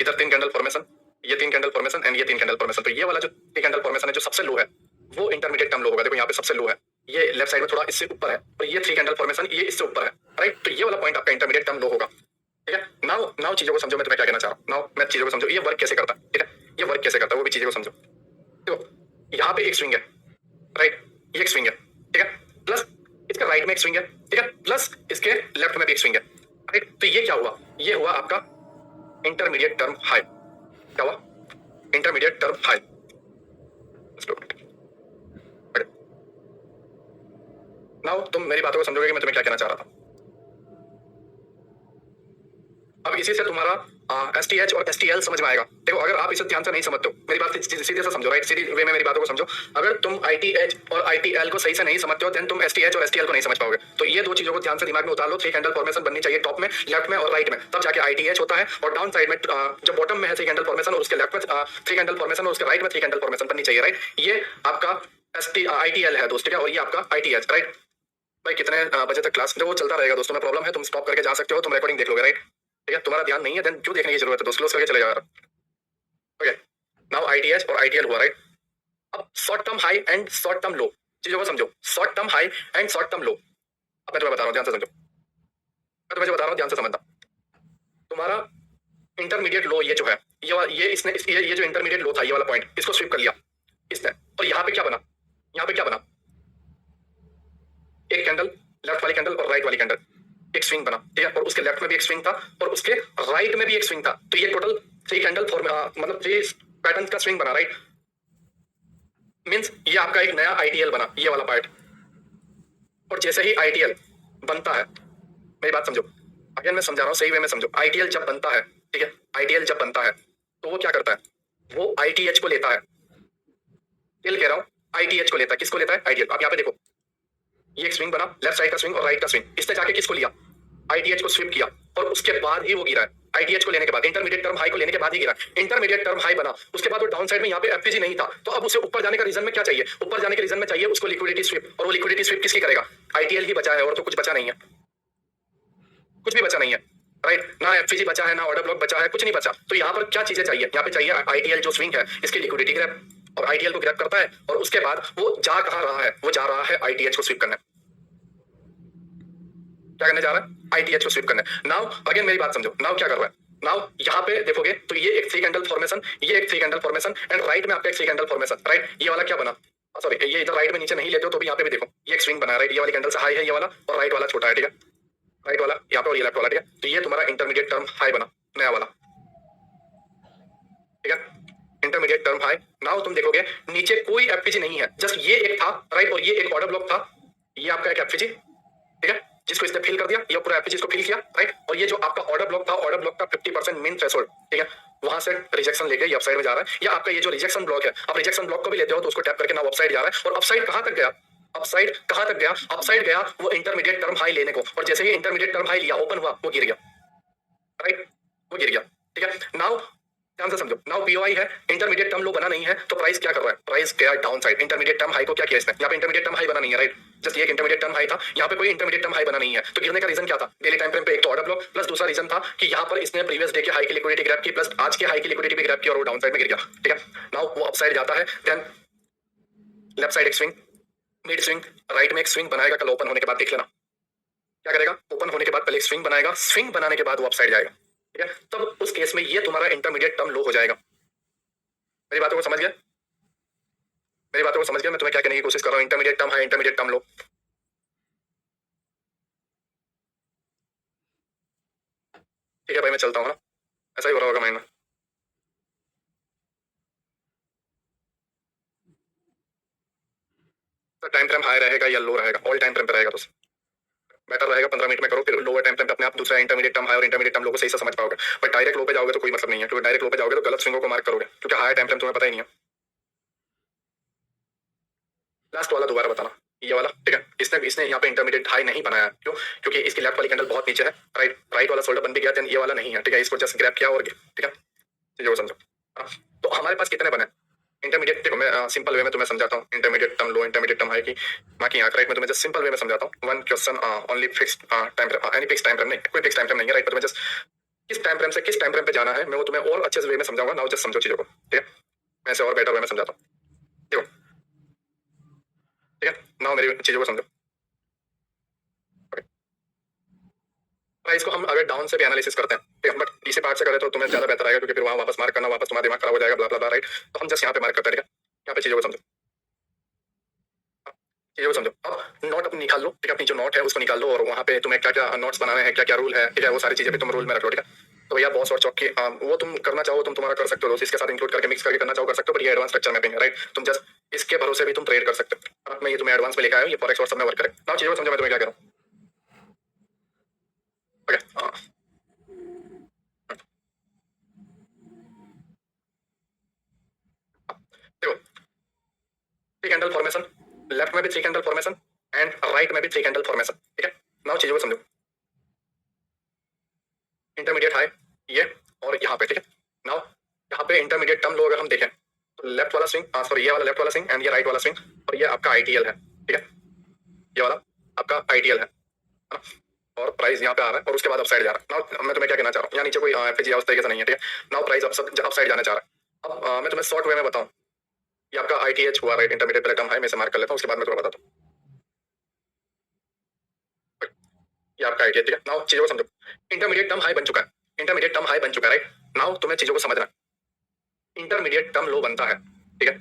इधर तीन कैंडल फॉर्मेशन, ये तीन कैंडल फॉर्मेशन एंड ये तीन कैंडल फॉर्मेशन, तो ये वाला जो तीन कैंडल फॉर्मेशन है जो सबसे लो है वो इंटरमीडिएट टर्म लो होगा। देखो यहाँ पे सबसे लो है, ये लेफ्ट साइड में थोड़ा इससे ऊपर है और ये थ्री कैंडल फॉर्मेशन ये इससे ऊपर है, राइट। तो ये वाला पॉइंट आपका इंटरमीडिएट टर्म लो होगा। ठीक है, नाउ नाउ चीजों को समझो, मैं तुम्हें क्या कहना चाह रहा हूँ। नाउ मैं चीजों को समझो, ये वर्क कैसे करता है, ठीक है, ये वर्क कैसे करता है वो भी चीजों को समझो। देखो यहाँ पे एक स्विंग है, राइट, ये एक स्विंग है, ठीक है, प्लस इसके राइट में एक स्विंग है, ठीक है, प्लस इसके लेफ्ट में भी एक स्विंग है, राइट। तो ये क्या हुआ, ये हुआ आपका इंटरमीडिएट टर्म हाई। क्या हुआ? Intermediate term high. नाउ तुम मेरी बातों को समझोगे कि मैं तुम्हें क्या कहना चाह रहा था। अब इसी से तुम्हारा STH और STL समझ में आएगा। देखो, अगर आप इसे ध्यान से नहीं समझते हो, मेरी बात सीधे से समझो, राइट, सीधी वे में मेरी बातों को समझो। अगर तुम ITH और ITL को सही से नहीं समझते हो, देन तुम STH और STL को नहीं समझ पाओगे। तो ये दो चीजों को ध्यान से दिमाग में उतार लो, थ्री कैंडल फॉर्मेशन बननी चाहिए टॉप में, लेफ्ट में और राइट में, तब जाके ITH होता है। और डाउन साइड में जो बॉटम में है थ्री कैंडल फॉर्मेशन और उसके लेफ्ट में थ्री कैंडल फॉर्मेशन और उसके राइट में थ्री कैंडल फॉर्मेशन बननी चाहिए, राइट। ये आपका ITL है दोस्त, ठीक है, और ये आपका ITH, राइट। भाई कितने बजे तक क्लास, जो वो चलता रहेगा दोस्तों, में प्रॉब्लम है, तुम स्टॉप करके जा सकते हो, तुम रिकॉर्डिंग देख लोगे, राइट। ठीक है, तुम्हारा ध्यान नहीं है, देन क्यों देखने की जरूरत है दोस्त, क्लोज करके चले जाओ यार। ओके, नाउ ITH और ITL हुआ, राइट। अब short term high and short term लो, चीजों को समझो, short term high and short term लो। अब मैं तुम्हें बता रहा हूँ, ध्यान से समझो, मैं तुम्हें जो बता रहा हूँ ध्यान से समझना। तुम्हारा इंटरमीडिएट लो ये जो है, ये इसने ये जो इंटरमीडिएट लो था, ये वाला पॉइंट, इसको स्वीप कर लिया इसने, और यहाँ पे क्या बना, यहाँ पे क्या बना, एक कैंडल, लेफ्ट वाली कैंडल और राइट वाली कैंडल, एक स्विंग बना, ठीक है, और उसके लेफ्ट में भी एक स्विंग था और उसके राइट में भी एक स्विंग था। तो ये टोटल थ्री कैंडल मतलब थ्री पैटर्न का स्विंग बना, राइट। मीन्स ये आपका एक नया आईटीएल बना, ये वाला पार्ट। और जैसे ही आईटीएल बनता है, मेरी बात समझो, अगेन मैं समझा रहा हूँ, सही वे में समझो। आईटीएल जब बनता है, ठीक है, आईटीएल जब बनता है तो वो क्या करता है, वो आईटीएच को लेता है। टिल कह रहा हूँ, आईटीएच को लेता है। किसको लेता है? आईटीएल। आप यहाँ पे देखो, ये एक स्विंग बना, लेफ्ट साइड का स्विंग और राइट का स्विंग। इसने जाके किसको लिया? आईटीएच को स्विप किया, और उसके बाद ही वो गिरा है। आईटीएच को लेने के बाद, इंटरमीडिएट टर्म हाई को लेने के बाद ही गिरा। इंटरमीडिएट टर्म हाई बना, उसके बाद वो डाउन साइड में यहाँ पे एफपीजी नहीं था, तो अब उसे ऊपर जाने का रीजन में क्या चाहिए? ऊपर जाने के रीजन में चाहिए उसको लिक्विडिटी स्विप, और वो लिक्विडिटी स्विप किसकी करेगा? आईटीएल ही बचा है, और तो कुछ बचा नहीं है, कुछ भी बचा नहीं है, राइट? ना एफपीजी बचा है, ना ऑर्डर ब्लॉक बचा है, कुछ नहीं बचा। तो यहाँ पर क्या चीजें चाहिए? यहाँ पे चाहिए आईटीएल जो स्विंग है इसकी लिक्विडिटी ग्रैब, और आईटीएल को ग्रैब करता है, और उसके बाद वो जा कहाँ रहा है? वो जा रहा है आईटीएच को स्विप करने। क्या करने जा रहा है? आईटीएच को स्विप करने। नाउ अगेन मेरी बात समझो, नाउ क्या कर रहा है? नाउ यहाँ पे देखोगे तो ये एक थ्री कैंडल फॉर्मेशन, ये एक three candle formation, and right में आपका एक थ्री कैंडल फॉर्मेशन, राइट? ये वाला क्या बना? सॉरी, ये इधर राइट में नीचे नहीं लेते हो तो भी यहाँ पे भी देखो, ये एक स्विंग बना है, राइट? ये वाली कैंडल से हाई है ये वाला, और राइट वाला छोटा है, ठीक है? राइट वाला यहाँ पे और ये लेफ्ट वाला, ठीक है? तो ये तुम्हारा इंटरमीडिएट टर्म हाई बना, नया वाला, ठीक है? Intermediate term high. नाउ तुम देखोगे नीचे कोई एफपीजी नहीं है, जस्ट ये एक था, राइट? और ये एक ऑर्डर ब्लॉक था, ये आपका एक एफपीजी, ठीक है, जिसको इसने फिल कर दिया, ये पूरा एफपीजी को फिल किया, राइट? और ये जो आपका ऑर्डर ब्लॉक था, ऑर्डर ब्लॉक का 50% मीन थ्रेशोल्ड, ठीक है, वहां से रिजेक्शन लेके ये अपसाइड में जा रहा है। या आपका ये जो रिजेक्शन ब्लॉक है, आप रिजेक्शन ब्लॉक को भी लेते हो तो उसको टैप करके ना अपसाइड जा रहा है। और अपसाइड कहां तक गया? अपसाइड कहां तक गया? अपसाइड गया वो इंटरमीडिएट टर्म हाई लेने को, और जैसे ही इंटरमीडिएट टर्म हाई लिया, ओपन हुआ, वो गिर गया, राइट? वो गिर गया, ठीक है? नाउ ध्यान से समझो, नाउ पीओआई है, इंटरमीडिएट टर्म लो बना नहीं है, तो प्राइस क्या कर रहा है? प्राइस गया down side. Intermediate term high को क्या किया इसने? यहाँ पे इंटरमीडिएट टर्म हाई बना नहीं है, राइट? जस्ट ये एक इंटरमीडिएट टर्म हाई था, यहाँ पे कोई इंटरमीडिएट टर्म हाई बना नहीं है, तो गिरने का रीजन क्या था? डेली टाइम फ्रेम पे एक तो ऑर्डर ब्लॉक, प्लस दूसरा रीजन था कि यहाँ पर इसने प्रीवियस डे के हाई की लिक्विडिटी ग्रैब की, प्लस आज के हाई की लिक्विडिटी भी ग्रैब की, और वो डाउन साइड में गिर गया, ठीक है? नाउ वो अपसाइड जाता है, देन लेफ्ट साइड एक स्विंग, मिड स्विंग, राइट में एक स्विंग बनाएगा, कल ओपन होने के बाद देख लेना क्या करेगा। ओपन होने के बाद पहले एक स्विंग बनाएगा, स्विंग बनाने के बाद वो अपसाइड जाएगा, ठीक है? तब उस केस में ये तुम्हारा इंटरमीडिएट टर्म लो हो जाएगा। मेरी बातों को समझ गया? मेरी बातों को समझ गया? मैं तुम्हें क्या कहने की कोशिश कर रहा हूँ? Intermediate term high, intermediate term लो, ठीक है भाई, मैं चलता हूँ ना, ऐसा ही हो रहा होगा माइंड में। तो टाइम फ्रेम हाई रहेगा या लो रहेगा? ऑल टाइम फ्रेम पे रहेगा तो बेटर रहेगा। 15 मिनट में करो, फिर लोअर टाइम फ्रेम पे अपने आप दूसरा इंटरमीडिएट टर्म हाई और इंटरमीडिएट टर्म लो को सही से समझ पाओगे। बट डायरेक्ट लो पे जाओगे तो कोई मतलब नहीं है, क्योंकि डायरेक्ट लो पे जाओगे तो गलत स्विंगों को मार्क करोगे, क्योंकि हाई टाइम फ्रेम तुम्हें पता ही नहीं है। लास्ट वाला दोबारा बताना, ये वाला, ठीक है? इसने इसने यहाँ पे इंटरमीडिएट हाई नहीं बनाया, क्यों? क्योंकि इसकी लेफ्ट वाली कैंडल बहुत नीचे है, राइट? राइट वाला शोल्डर बन भी गया, देन ये वाला नहीं है, ठीक है? इसको जस्ट ग्रैब किया और ठीक है, चीजों को समझो। हाँ, तो हमारे पास कितने बने इंटरमीडिएट? देखो मैं सिंपल वे में तुम्हें समझाता हूँ, इंटरमीडिएट टर्म लो, इंटरमीडिएट टर्म हाई की बाकी यहाँ, राइट? मैं तुम्हें जस्ट सिंपल वे में समझाता हूँ। One question only fixed time frame, any fix time frame नहीं, कोई फिक्स टाइम फ्रेम नहीं है, राइट? तुम्हें जस्ट किस टाइम फ्रेम से किस टाइम फ्रेम पे जाना है, मैं वो तुम्हें और अच्छे से वे में समझाऊंगा। नाउ जस्ट समझो चीजों को, ठीक है? मैं इसे और बेटर वे में समझाता हूँ, देखो, ठीक है? नाउ मेरी चीजों को समझो। प्राइस को हम अगर डाउन से भी एनालिसिस करते हैं, ठीक है, बट नीचे पार्ट से करें तो तुम्हें ज्यादा बेहतर आएगा, क्योंकि फिर वहां वापस मार्क करना, वापस तुम्हारा दिमाग खराब हो जाएगा, ब्ला ब्ला ब्ला, राइट? तो हम जस्ट यहाँ पे मार्क करते हैं, ठीक है? यहाँ पे चीजों को समझो, चीजों को समझो। अब नोट निकाल लो, ठीक है? अपनी जो नोट है उसको निकाल लो, और वहाँ पे तुम्हें क्या क्या नोट्स बनाने हैं, क्या क्या रूल है, ठीक है? वो सारी चीजें भी तुम रूल में रख लो, ठीक है? तो भैया बॉस और चौकी वो तुम करना चाहो तुम तुम्हारा कर सकते हो, इसके साथ इंक्लूड करके मिक्स करके करना चाहो कर सकते हो, बट ये एडवांस स्ट्रक्चर मैपिंग है, राइट? तुम जस्ट इसके भरोसे भी तुम ट्रेड कर सकते हो। अब मैं ये तुम्हें एडवांस में लेकर आया हूँ, ये फॉरेक्स और सब में वर्क करे। नाउ चीजों को समझो मैं तुम्हें क्या कह रहा हूँ, ओके? देखो, थ्री कैंडल फॉर्मेशन, लेफ्ट में भी three candle formation, and right में भी थ्री कैंडल फॉर्मेशन, ठीक है? नाउ चीजों को समझो, इंटरमीडिएट हाई ये, और यहाँ पे, ठीक है? नाउ यहाँ पे इंटरमीडिएट टर्म लो अगर हम देखें तो लेफ्ट वाला स्विंग, सॉरी ये वाला लेफ्ट वाला स्विंग, एंड ये राइट वाला स्विंग, और ये आपका आईटीएल है, ठीक है? ये वाला आपका आईटीएल है ना? और प्राइस यहाँ पे आ रहा है, और उसके बाद अपसाइड जा रहा है। नाउ मैं तुम्हें क्या कहना चाह रहा हूँ, यहाँ नीचे कोई एफएजी उस तरीके से नहीं है, ठीक है? नाउ प्राइस अपसाइड जाना चाह रहा है। अब मैं तुम्हें शॉर्ट वे में बताऊँ, ये आपका आईटीएच हुआ, राइट? इंटरमीडिएट पहले टर्म हाई में से मार्क कर लेता हूँ, उसके बाद मैं तुम्हें बताता हूँ ये आपका आईटीएच, ठीक है? नाउ चीजों को समझो, इंटरमीडिएट टर्म हाई बन चुका है, इंटरमीडिएट टर्म हाई बन चुका है, राइट? नाउ तुम्हें चीजों को समझना, इंटरमीडिएट टर्म लो बनता है, ठीक है?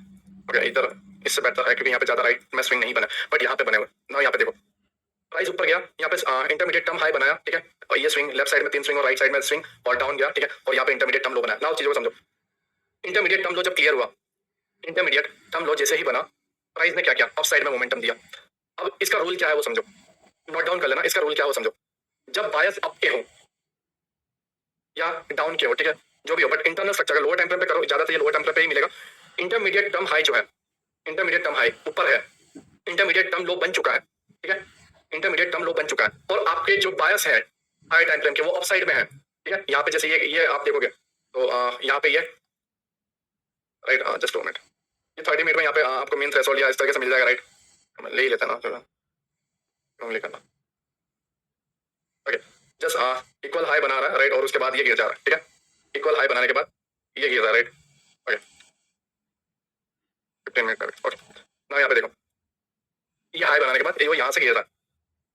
ओके, इधर इससे बेहतर है क्योंकि यहाँ पे ज्यादा राइट में स्विंग नहीं बना, बट यहाँ पे बने हुए। नाउ यहाँ पे देखो, प्राइस ऊपर गया, यहाँ पे इंटरमीडिएट टर्म हाई बनाया, ठीक है? और ये स्विंग लेफ्ट साइड में तीन स्विंग और राइट साइड में स्विंग, और डाउन गया, ठीक है? और यहाँ पे इंटरमीडिएट टर्म लो बनाया। नाउ चीजों को समझो, इंटरमीडिएट टर्म लो जब क्लियर हुआ, इंटरमीडिएट टर्म लो जैसे ही बना, प्राइस ने क्या किया, अप साइड में मोमेंटम दिया। अब इसका रूल क्या है वो समझो, नोट डाउन कर लेना, इसका रूल क्या है वो समझो। जब बायस अप के हो या डाउन के हो, ठीक है, जो भी हो, but internal structure lower time frame पे करो, ज्यादातर ये लोअर टाइम फ्रेम पे ही मिलेगा। इंटरमीडिएट टर्म हाई जो है, इंटरमीडिएट टर्म हाई ऊपर है, इंटरमीडिएट टर्म लो बन चुका है, ठीक है, इंटरमीडिएट टर्म लो बन चुका है, और आपके जो बायस है हाई टाइम फ्रेम के वो अप साइड में है, ठीक है। यहाँ पे जैसे ये आप देखोगे तो यहाँ पे ये राइट, जस्ट 2 मिनट, ये 30 मिनट में यहाँ पे आपको मेन थ्रेशोल्ड या इस तरीके से मिल जाएगा, राइट। ले ही लेते हैं ना, चलो क्यों करना, ओके। जस्ट इक्वल हाई बना रहा है, राइट, और उसके बाद ये गिर जा रहा है, ठीक है, इक्वल हाई बनाने के बाद ये गिर रहा है, राइट, ओके, 15 मिनट का, ओके। ना यहाँ पे देखो, ये हाई बनाने के बाद ये वो यहाँ से गिर रहा है,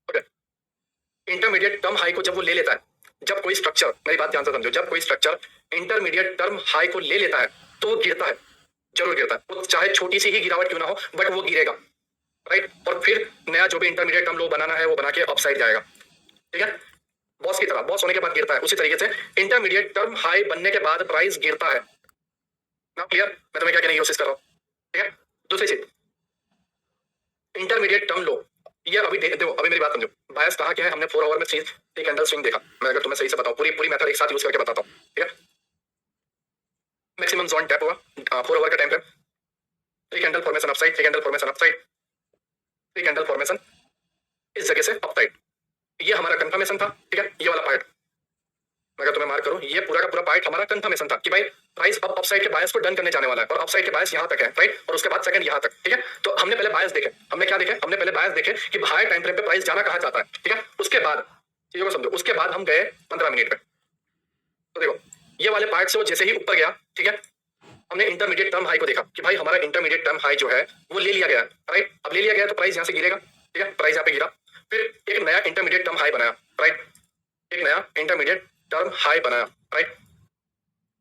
ओके। इंटरमीडिएट टर्म हाई को जब वो ले लेता है, जब कोई स्ट्रक्चर, मेरी बात ध्यान से समझो, जब कोई स्ट्रक्चर इंटरमीडिएट टर्म हाई को ले लेता है तो वो गिरता है, जरूर गिरता है, वो चाहे छोटी सी ही गिरावट क्यों ना हो, बट वो गिरेगा, राइट। और फिर नया जो भी इंटरमीडिएट टर्म लो बनाना है वो बना के अप साइड जाएगा, ठीक है। बॉस की तरह, बॉस होने के बाद गिरता है, उसी तरीके से इंटरमीडिएट टर्म हाई बनने के बाद प्राइस गिरता है ना। क्लियर, मैं तुम्हें क्या कहने की कोशिश कर रहा हूँ, ठीक है। दूसरी चीज, इंटरमीडिएट टर्म लो, ये अभी देखो, अभी मेरी बात समझो, बायस कहाँ क्या है, हमने 4 आवर में 3 कैंडल स्विंग देखा। मैं अगर तुम्हें सही से बताऊं, पूरी मेथड एक साथ यूज करके बताता हूँ, ठीक है। मैक्सिमम जोन टैप हुआ 4 आवर का time frame, 3 candle formation upside, 3 candle formation upside, 3 candle formation इस जगह से अपसाइड, ये हमारा कंफर्मेशन था, ठीक है। ये वाला पार्ट अगर तुम्हें मार्क करूं, ये पूरा का पूरा पार्ट हमारा कंफर्मेशन था कि भाई प्राइस अब अपसाइड के बायस को डन करने जाने वाला है, और अपसाइड के बायस यहां तक है, राइट, और उसके बाद सेकंड यहां तक, ठीक है। तो हमने पहले बायस देखे, हमने क्या देखे, हमने पहले बायस देखे कि हाई टाइम फ्रेम पे प्राइस जाना कहां चाहता है, ठीक है। उसके बाद चीजों को समझो, उसके बाद हम गए 15 मिनट पे, तो देखो ये वाले पार्ट से वो जैसे ही ऊपर गया, ठीक है, हमने इंटरमीडिएट टर्म हाई को देखा कि भाई हमारा इंटरमीडिएट टर्म हाई जो है वो ले लिया गया, राइट। अब ले लिया गया तो प्राइस यहां से गिरेगा, ठीक है, प्राइस यहाँ पे गिरा, फिर एक नया इंटरमीडिएट टर्म हाई बनाया, राइट, एक नया इंटरमीडिएट टर्म हाई बनाया, राइट।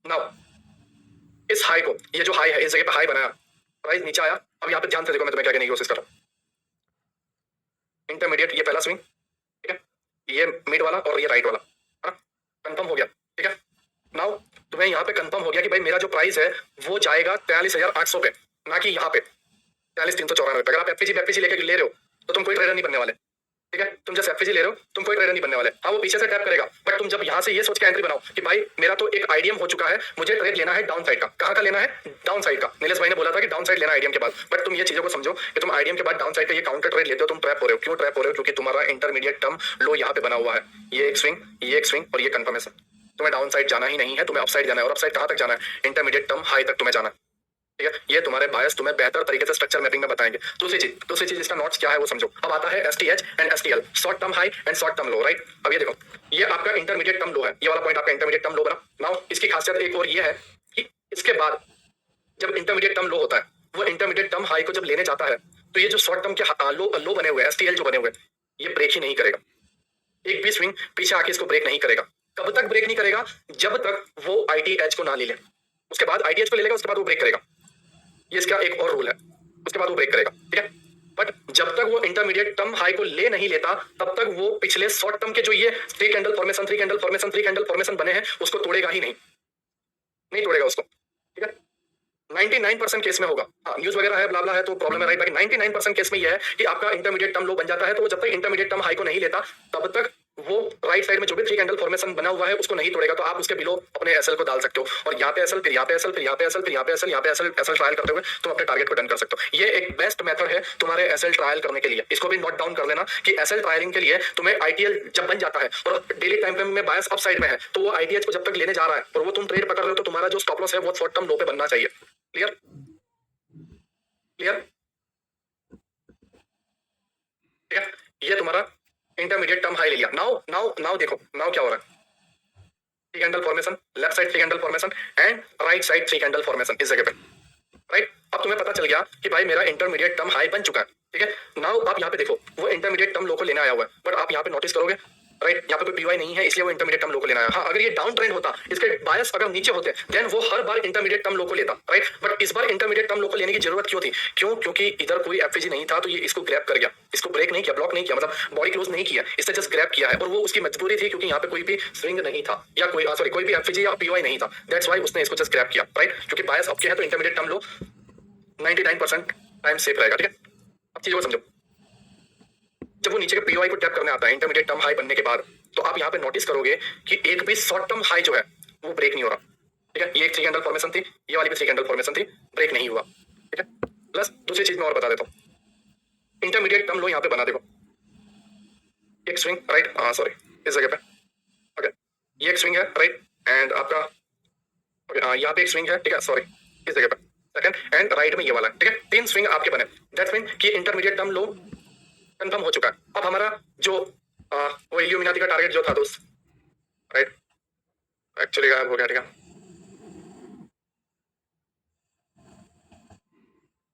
नाउ इस हाई को, ये जो हाई है इस जगह पे हाई बनाया, प्राइस नीचे आया। अब यहाँ पे ध्यान से देखो, मैं तुम्हें क्या कहने की कोशिश कर रहा हूँ, इंटरमीडिएट ये पहला स्विंग, ठीक है, ये मिड वाला और ये राइट वाला, है ना, कंफर्म हो गया, ठीक है। नाउ तुम्हें यहाँ पे कंफर्म हो गया कि भाई मेरा जो प्राइस है वो जाएगा 43,800 पे, ना कि यहाँ पे 43,394 पे। अगर आप एफपीजी लेके ले रहे हो तो तुम कोई ट्रेडर नहीं बनने वाले, ठीक है, तुम जैसे एफपीजी ले रहे हो तुम कोई ट्रेडर नहीं बनने वाले। हाँ वो पीछे से टैप करेगा, बट तुम जब यहाँ से ये सोच के एंट्री बनाओ कि भाई मेरा तो एक आईडीएम हो चुका है, मुझे ट्रेड लेना है डाउन साइड का। कहाँ का लेना है, डाउन साइड का। नीलेश भाई ने बोला था कि डाउन साइड लेना आईडीएम के बाद, बट तुम ये चीजों को समझो कि तुम आईडीएम के बाद डाउन साइड का ये काउंटर ट्रेड लेते हो, तुम ट्रैप हो रहे हो। क्यों ट्रैप हो रहे हो, क्योंकि तुम्हारा इंटरमीडिएट टर्म लो यहाँ पे बना हुआ है, ये एक स्विंग, ये एक स्विंग और ये कंफर्मेशन। तुम्हें डाउन साइड जाना ही नहीं है, तुम्हें अपसाइड जाना है, और अपसाइड कहाँ तक जाना है, इंटरमीडिएट टर्म हाई तक तुम्हें जाना है, ठीक है। ये तुम्हारे बायस तुम्हें बेहतर तरीके से स्ट्रक्चर मैपिंग में बताएंगे। दूसरी चीज इसका नोट्स क्या है वो समझो। अब आता है STH and STL, short term high and short term low, right. अब ये देखो, ये आपका इंटरमीडिएट टर्म लो है, ये वाला पॉइंट आपका इंटरमीडिएट टर्म लो बना। नाउ इसकी खासियत एक और ये है कि इसके बाद जब इंटरमीडिएट टर्म लो होता है, वो इंटरमीडिएट टर्म हाई को जब लेने जाता है, तो ये जो शॉर्ट टर्म के लो बने हुए एसटीएल जो बने हुए, ये ब्रेक ही नहीं करेगा, एक भी स्विंग पीछे आके इसको ब्रेक नहीं करेगा। कब तक ब्रेक नहीं करेगा, जब तक वो आईटीएच को ना ले ले। उसके बाद आईटीएच को ले लेगा, उसके बाद वो ब्रेक करेगा, ये इसका एक और रूल है, उसके बाद वो ब्रेक करेगा, ठीक है। बट जब तक वो इंटरमीडिएट टर्म हाई को ले नहीं लेता, तब तक वो पिछले शॉर्ट टर्म के जो ये 3 candle formation 3 candle formation 3 candle formation बने हैं उसको तोड़ेगा ही नहीं, नहीं तोड़ेगा उसको, ठीक है। 99% केस में होगा, हाँ न्यूज वगैरह है, ब्ला ब्ला है तो प्रॉब्लम है, राइट। बाकी 99% केस में ये है कि आपका इंटरमीडिएट टर्म लो बन जाता है, तो वो जब तक इंटरमीडिएट टर्म हाई को नहीं लेता तब तक वो राइट साइड में जो भी 3 कैंडल फॉर्मेशन बना हुआ है उसको नहीं तोड़ेगा। तो आप उसके बिलो अपने एसएल को डाल सकते हो, और यहाँ पे एसएल, फिर यहाँ पे एसएल, फिर यहाँ पे एसएल, फिर यहाँ पे एसएल, यहाँ पे एसएल ट्रायल करते हुए तुम अपने टारगेट को डन कर सकते हो। ये एक बेस्ट मेथड है तुम्हारे एसएल ट्रायल करने के लिए। इसको भी नोट डाउन कर लेना कि एसएल ट्रायलिंग के लिए तुम्हें आईटीएल जब बन जाता है और डेली टाइम फ्रेम में बायस अप साइड में है, तो वो आईटीएच को जब तक लेने जा रहा है और वो तुम ट्रेड पकड़ रहे हो, तो तुम्हारा जो स्टॉप लॉस है वो शॉर्ट टर्म लो पे बनना चाहिए। क्लियर क्लियर, ठीक है। ये तुम्हारा इंटरमीडिएट टर्म हाई ले लिया। नाउ देखो, नाउ क्या हो रहा है, 3 candle formation, left side 3 candle formation and right side 3 candle formation इस जगह पे, राइट। अब तुम्हें पता चल गया कि भाई मेरा इंटरमीडिएट टर्म हाई बन चुका है, ठीक है। नाउ आप यहाँ पे देखो, वो इंटरमीडिएट टर्म लो को लेने आया हुआ है, बट आप यहाँ पे नोटिस करोगे, राइट, यहाँ पे कोई पीवाई नहीं है, इसलिए वो इंटरमीडिएट टर्म लो को लेना आया। हाँ अगर ये डाउन ट्रेंड होता, इसके बायस अगर नीचे होते, देन वो हर बार इंटरमीडिएट टर्म लो को लेता, राइट। बट इस बार इंटरमीडिएट टर्म लो को लेने की जरूरत क्यों थी, क्योंकि इधर कोई एफपीजी नहीं था, तो ये इसको ग्रैब कर गया, इसको ब्रेक नहीं किया, ब्लॉक नहीं किया, मतलब बॉडी क्लोज नहीं किया, इससे जस्ट ग्रैब किया है। और वो उसकी मजबूरी थी, क्योंकि यहाँ पे कोई भी स्विंग नहीं था, या कोई भी एफपीजी या पीवाई नहीं था, दैट्स व्हाई उसने इसको जस्ट ग्रैब किया, राइट। क्योंकि बायस आपके है तो इंटरमीडिएट टर्म लो 99% टाइम सेफ रहेगा, ठीक है। अब चीजों को समझो, जब वो नीचे के पीओआई को टैप करने आता है इंटरमीडिएट टर्म हाई बनने के बाद, तो आप यहाँ पे नोटिस करोगे कि एक भी शॉर्ट टर्म हाई जो है वो ब्रेक नहीं हो रहा, ठीक है। ये एक थ्री कैंडल फॉर्मेशन थी, ये वाली भी थ्री कैंडल फॉर्मेशन थी, ब्रेक नहीं हुआ, ठीक है। प्लस दूसरी चीज मैं और बता देता हूँ, इंटरमीडिएट टर्म लो यहाँ पे बना देखो, एक स्विंग राइट, सॉरी इस जगह पे, ओके, ये एक स्विंग है राइट, एंड आपका ओके यहाँ पे एक स्विंग है, ठीक है, सॉरी इस जगह पे सेकंड, एंड राइट में ये वाला, ठीक है। तीन स्विंग आपके बने, दैट्स मीन कि इंटरमीडिएट टर्म लो कंफर्म हो चुका है। अब हमारा जो वो इल्यूमिनाटी का टारगेट जो था दोस्त, राइट, एक्चुअली गायब हो गया, ठीक है।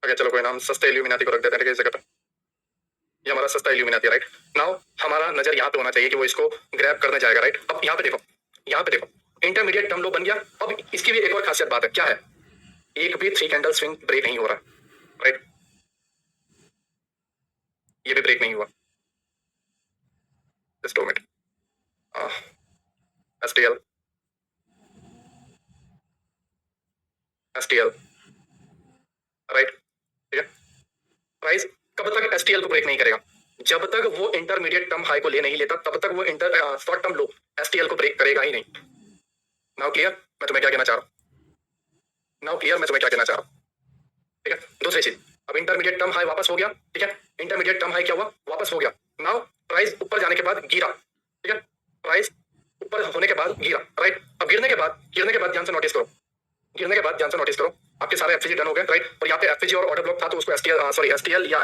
ओके चलो कोई नाम, सस्ते इल्यूमिनाटी को रख देते हैं, ठीक है, इस जगह पे ये हमारा सस्ता इल्यूमिनाटी है, राइट। नाउ हमारा नजर यहाँ पे होना चाहिए कि वो इसको ग्रैब करने जाएगा, राइट। अब यहाँ पे देखो, यहाँ पे देखो, इंटरमीडिएट टर्म लो बन गया। अब इसकी भी एक और खासियत बात है, क्या है, एक भी थ्री कैंडल स्विंग ब्रेक नहीं हो रहा, राइट, ये भी ब्रेक नहीं हुआ, just 2 minute, STL STL right, ठीक है। प्राइस कब तक एसटीएल को ब्रेक नहीं करेगा, जब तक वो इंटरमीडिएट टर्म हाई को ले नहीं लेता, तब तक वो शॉर्ट टर्म लो एसटीएल को ब्रेक करेगा ही नहीं। नाउ क्लियर मैं तुम्हें क्या कहना चाह रहा हूँ, नाउ क्लियर मैं तुम्हें क्या कहना चाह रहा हूँ, ठीक है। दूसरी चीज, अब इंटरमीडिएट टर्म हाई वापस हो गया, ठीक है, इंटरमीडिएट टर्म हाई क्या हुआ, वापस हो गया। नाउ प्राइस ऊपर जाने के बाद गिरा, ठीक है, प्राइस ऊपर होने के बाद गिरा, राइट। अब गिरने के बाद ध्यान से नोटिस करो, गिरने के बाद ध्यान से नोटिस करो, आपके सारे एफजीजी डन हो गए, राइट। और यहाँ पे एफजीजी और ऑर्डर ब्लॉक था, तो उसको एसटीएल सॉरी एसटीएल या